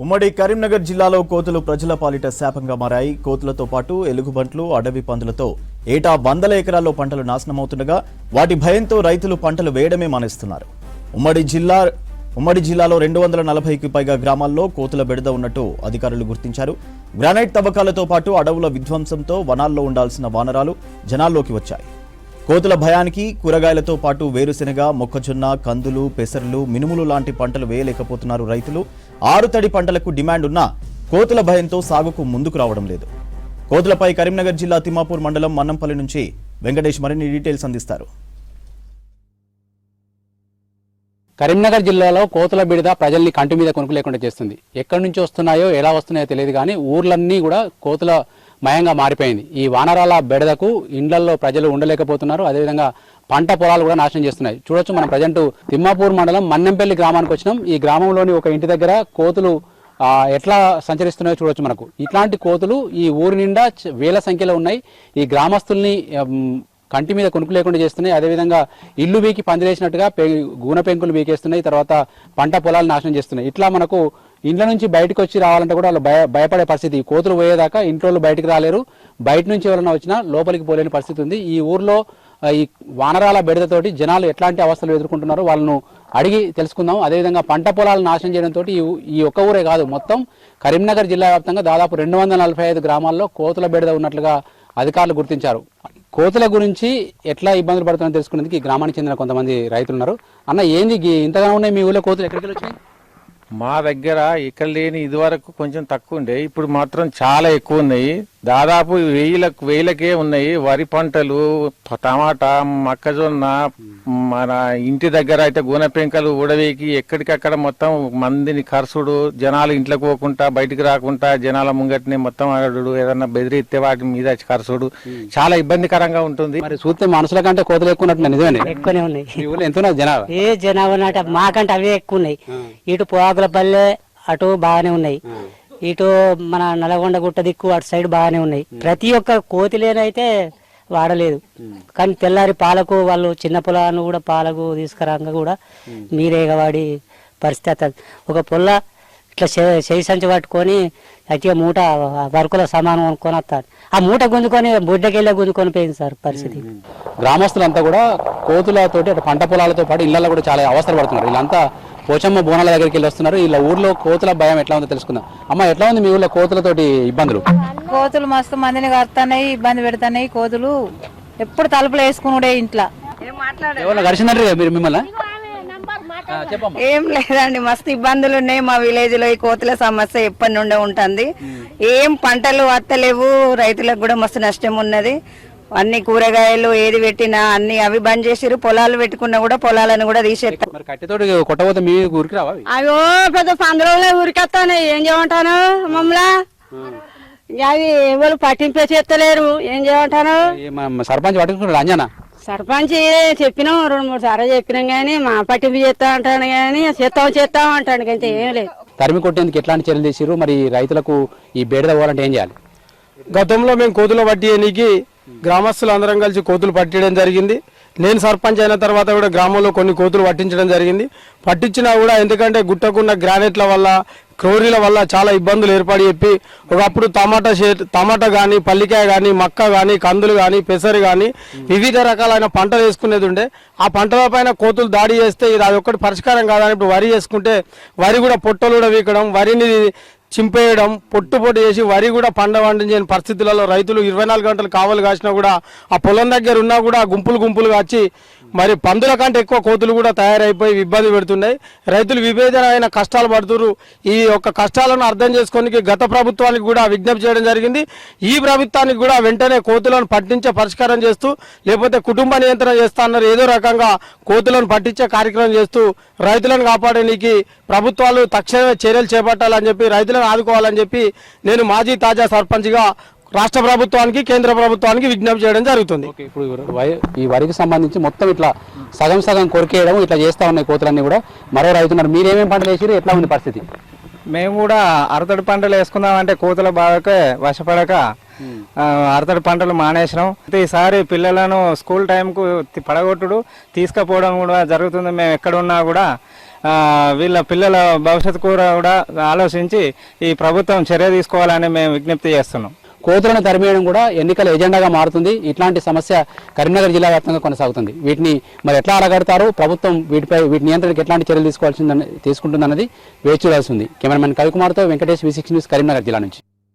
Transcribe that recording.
ఉమ్మడి కరీంనగర్ జిల్లాలో కోతులు ప్రజల పాలిట శాపంగా మారాయి. కోతులతో పాటు ఎలుగుబంట్లు, అడవి పందులతో ఏటా వందల ఎకరాల్లో పంటలు నాశనమవుతుండగా వాటి భయంతో రైతులు పంటలు వేయడమే మానేస్తున్నారు. ఉమ్మడి జిల్లాలో 240కి పైగా గ్రామాల్లో కోతుల బెడద ఉన్నట్టు అధికారులు గుర్తించారు. గ్రానైట్ తవ్వకాలతో పాటు అడవుల విధ్వంసంతో వనాల్లో ఉండాల్సిన వానరాలు జనాల్లోకి వచ్చాయి. కోతుల భయానికి కూరగాయలతో పాటు వేరుశెనగ, మొక్కజొన్న, కందులు, పెసర్లు, మినుములు లాంటి పంటలు వేయలేకపోతున్నారు రైతులు. ఆరుతడి పంటలకు డిమాండ్ ఉన్నా కోతుల భయంతో సాగుకు ముందుకు రావడం లేదు. కోతులపై కరీంనగర్ జిల్లా తిమ్మాపూర్ మండలం మన్నంపల్లి నుంచి వెంకటేష్ మరిన్ని డీటెయిల్స్ అందిస్తారు. కరీంనగర్ జిల్లాలో కోతుల బిడద ప్రజల్ని కంటి మీద కొనుక్కు లేకుండా చేస్తుంది. ఎక్కడి నుంచి వస్తున్నాయో ఎలా వస్తున్నాయో తెలియదు కానీ ఊర్లన్నీ కూడా కోతుల మయంగా మారిపోయింది. ఈ వానరాల బెడదకు ఇండ్లలో ప్రజలు ఉండలేకపోతున్నారు. అదేవిధంగా పంట పొలాలు కూడా నాశనం చేస్తున్నాయి. చూడొచ్చు, మనం ప్రజెంట్ తిమ్మాపూర్ మండలం మన్నెంపల్లి గ్రామానికి వచ్చినాం. ఈ గ్రామంలోని ఒక ఇంటి దగ్గర కోతులు ఎట్లా సంచరిస్తున్నాయో చూడొచ్చు. మనకు ఇట్లాంటి కోతులు ఈ ఊరి నిండా వేల సంఖ్యలో ఉన్నాయి. ఈ గ్రామస్తుల్ని కంటి మీద కొనుక్కు లేకుండా చేస్తున్నాయి. అదేవిధంగా ఇల్లు వీకి పందిరేసినట్టుగా గూన పెంకులు వీకేస్తున్నాయి. తర్వాత పంట పొలాలు నాశనం చేస్తున్నాయి. ఇట్లా మనకు ఇండ్ల నుంచి బయటకు వచ్చి రావాలంటే కూడా వాళ్ళు భయపడే పరిస్థితి. కోతులు పోయేదాకా ఇంట్లో బయటకు రాలేరు. బయట నుంచి ఎవరైనా వచ్చినా లోపలికి పోలేని పరిస్థితి ఉంది. ఈ ఊర్లో ఈ వానరాల బెడదతోటి జనాలు ఎట్లాంటి అవస్థలు ఎదుర్కొంటున్నారో వాళ్ళను అడిగి తెలుసుకుందాం. అదేవిధంగా పంట పొలాలు నాశనం చేయడంతో ఈ ఒక్క ఊరే కాదు, మొత్తం కరీంనగర్ జిల్లా వ్యాప్తంగా దాదాపు 245 గ్రామాల్లో కోతుల బెడద ఉన్నట్లుగా అధికారులు గుర్తించారు. కోతుల గురించి ఎట్లా ఇబ్బందులు పడుతున్నారో తెలుసుకునేందుకు ఈ గ్రామానికి చెందిన కొంతమంది రైతులు ఉన్నారు. అన్న, ఏంది ఇంతగా ఉన్నాయి మీ ఊళ్ళో కోతులు? ఎక్కడికి వచ్చినాయి? మా దగ్గర ఇక్కడ లేని ఇదివరకు కొంచెం తక్కువ ఉండే, ఇప్పుడు మాత్రం చాలా ఎక్కువ ఉన్నాయి. దాదాపు వేలకే ఉన్నాయి. వరి పంటలు, టమాటా, మొక్కజొన్న, మన ఇంటి దగ్గర అయితే గూనె పెంకలు ఊడవేకి ఎక్కడికక్కడ మొత్తం మందిని కరుసుడు, జనాలు ఇంట్లోకి పోకుండా బయటికి రాకుండా జనాల ముంగటిని మొత్తం ఆడు ఏదన్నా బెదిరిస్తే వాటి మీద కరుసుడు చాలా ఇబ్బందికరంగా ఉంటుంది. మరి చూస్తే మనుషుల కంటే కోతులు ఎక్కువ ఉన్నట్టు నిజమే? ఎక్కువనే ఉన్నాయి. ఎంత జనాభా? జనాభా మాకంటే అవే ఎక్కువ ఉన్నాయి. ఇటు పోగులపల్లె అటు బాగానే ఉన్నాయి. ఇటు మన నల్గొండ గుట్ట దిక్కు అటు సైడ్ బాగానే ఉన్నాయి. ప్రతి ఒక్క కోతిలేనైతే వాడలేదు. కానీ తెల్లారి పాలకు వాళ్ళు చిన్న పొలాన్ని కూడా పాలకు తీసుకురాగా కూడా మీరేగా వాడి పరిస్థితి. ఒక పొల్ల ఇట్లా చేయి సంచి పట్టుకొని అట్లా మూట వరకుల సమానం కొనుక్కొని వస్తారు. ఆ మూట గుంజుకొని బుడ్డకెళ్ళే గుంజుకొని పోయింది సార్ పరిస్థితి. గ్రామస్తులంతా కూడా కోతులతోటి అటు పంట పొలాలతో పాటు ఇళ్లలో కూడా చాలా అవస్థలు పడుతున్నారు. వీళ్ళంతా పోచమ్మ బోనాల దగ్గరికి వెళ్ళి వస్తున్నారు. ఇలా ఊర్లో కోతుల భయం ఎట్లా ఉందో తెలుసుకుందాం. అమ్మ, ఎట్లా ఉంది మీ ఊర్లో కోతులతోటి ఇబ్బందులు? కోతులు మస్తు మందిని కడుతున్నాయి, ఇబ్బంది పెడుతున్నాయి. కోతులు ఎప్పుడు తలుపులు వేసుకున్నాడే ఇంట్లో. గడిచిందంటారు మీరు మిమ్మల్ని? ఏం లేదండి, మస్తు ఇబ్బందులు ఉన్నాయి మా విలేజ్ లో. ఈ కోతుల సమస్య ఎప్పటి నుండే ఉంటుంది. ఏం పంటలు వత్తలేవు, రైతులకు కూడా మస్తు నష్టం ఉన్నది. అన్ని కూరగాయలు ఏది పెట్టినా అన్ని అవి బంద్ చేసిరు. పొలాలు పెట్టుకున్నా కూడా పొలాలను కూడా తీసేస్తారు. కొట్టబోతే మీ ఊరికి రావా? అయ్యో, పెద్ద పందులో ఊరికొస్తాను. ఏం చేయమంటాను మమ్మల్ని? అవి ఎవరు పట్టింపే చేస్తలేరు. ఏం చేయమంటాను? సర్పంచ్ పట్టుకుంటారు అంజనా? సర్పంచ్ చెప్పినాం, 2-3 సార్లు చెప్పినాం కానీ మా పట్టింపు చేస్తా అంటాను కానీ చేస్తాం అంటాను కానీ ఏం లేదు. తరిమి కొట్టేందుకు ఎట్లాంటి చర్యలు తీసిరు? మరి రైతులకు ఈ బేడద పోవాలంటే ఏం చేయాలి? గతంలో మేము కోతులు పట్టియడానికి గ్రామస్తులు అందరం కలిసి కోతులు పట్టించడం జరిగింది. నేను సర్పంచ్ అయిన తర్వాత కూడా గ్రామంలో కొన్ని కోతులు పట్టించడం జరిగింది. పట్టించినా కూడా ఎందుకంటే గుట్టకున్న గ్రానైట్ల వల్ల, క్రోరీల వల్ల చాలా ఇబ్బందులు ఏర్పడి చెప్పి ఒకప్పుడు టమాటా కానీ, పల్లికాయ కానీ, మక్క కానీ, కందులు కానీ, పెసరు కానీ వివిధ రకాలైన పంటలు వేసుకునేది ఉండే. ఆ పంటల పైన కోతులు దాడి చేస్తే ఇది అది ఒక్కటి పరిష్కారం కాదని ఇప్పుడు వరి చేసుకుంటే వరి కూడా పొట్టలు కూడా వీకడం, వరిని చింపేయడం, పొట్టు చేసి వరి కూడా పండించని పరిస్థితులలో రైతులు 24 గంటలు కావలు కాసినా కూడా ఆ పొలం దగ్గర ఉన్నా కూడా గుంపులుగా వచ్చి మరి పందుల కంటే ఎక్కువ కోతులు కూడా తయారైపోయి ఇబ్బంది పెడుతున్నాయి. రైతులు విభేదమైన కష్టాలు పడుతున్నారు. ఈ యొక్క కష్టాలను అర్థం చేసుకోనికి గత ప్రభుత్వానికి కూడా విజ్ఞప్తి చేయడం జరిగింది. ఈ ప్రభుత్వానికి కూడా వెంటనే కోతులను పట్టించే పరిష్కారం చేస్తూ, లేకపోతే కుటుంబ నియంత్రణ చేస్తా అన్నారు. ఏదో రకంగా కోతులను పట్టించే కార్యక్రమం చేస్తూ రైతులను కాపాడడానికి ప్రభుత్వాలు తక్షణమే చర్యలు చేపట్టాలని చెప్పి, రైతులను ఆదుకోవాలని చెప్పి నేను మాజీ తాజా సర్పంచ్గా రాష్ట్ర ప్రభుత్వానికి, కేంద్ర ప్రభుత్వానికి విజ్ఞప్తి చేయడం జరుగుతుంది. ఇప్పుడు ఈ వరికి సంబంధించి మొత్తం ఇట్లా సగం కొరికేయడం ఇట్లా చేస్తా ఉన్నాయి కోతులన్నీ కూడా. మరో రైతున్నారు, మీరేమేమి పంటలు వేసిరు? ఎట్లా ఉంది పరిస్థితి? మేము కూడా అరతడి పంటలు వేసుకుందామంటే కోతుల బాధకే వశపడక అరతడి పంటలు మానేసినాం. ఈసారి పిల్లలను స్కూల్ టైంకు పడగొట్టుడు తీసుకుపోవడం కూడా జరుగుతుంది. మేము ఎక్కడున్నా కూడా వీళ్ళ పిల్లల భవిష్యత్తు కూడా ఆలోచించి ఈ ప్రభుత్వం చర్య తీసుకోవాలని మేము విజ్ఞప్తి చేస్తున్నాం. కోతులను తరిమేయడం కూడా ఎన్నికల ఎజెండాగా మారుతుంది. ఇట్లాంటి సమస్య కరీంనగర్ జిల్లా వ్యాప్తంగా కొనసాగుతుంది. వీటిని మరి ఎట్లా అలగడతారు, ప్రభుత్వం వీటి నియంత్రణకు ఎట్లాంటి చర్యలు తీసుకుంటుందన్నది వేచి చూడాల్సి ఉంది. కెమెరామెన్ కవికుమార్తో వెంకటేష్, V6 న్యూస్, కరీంనగర్ జిల్లా నుంచి.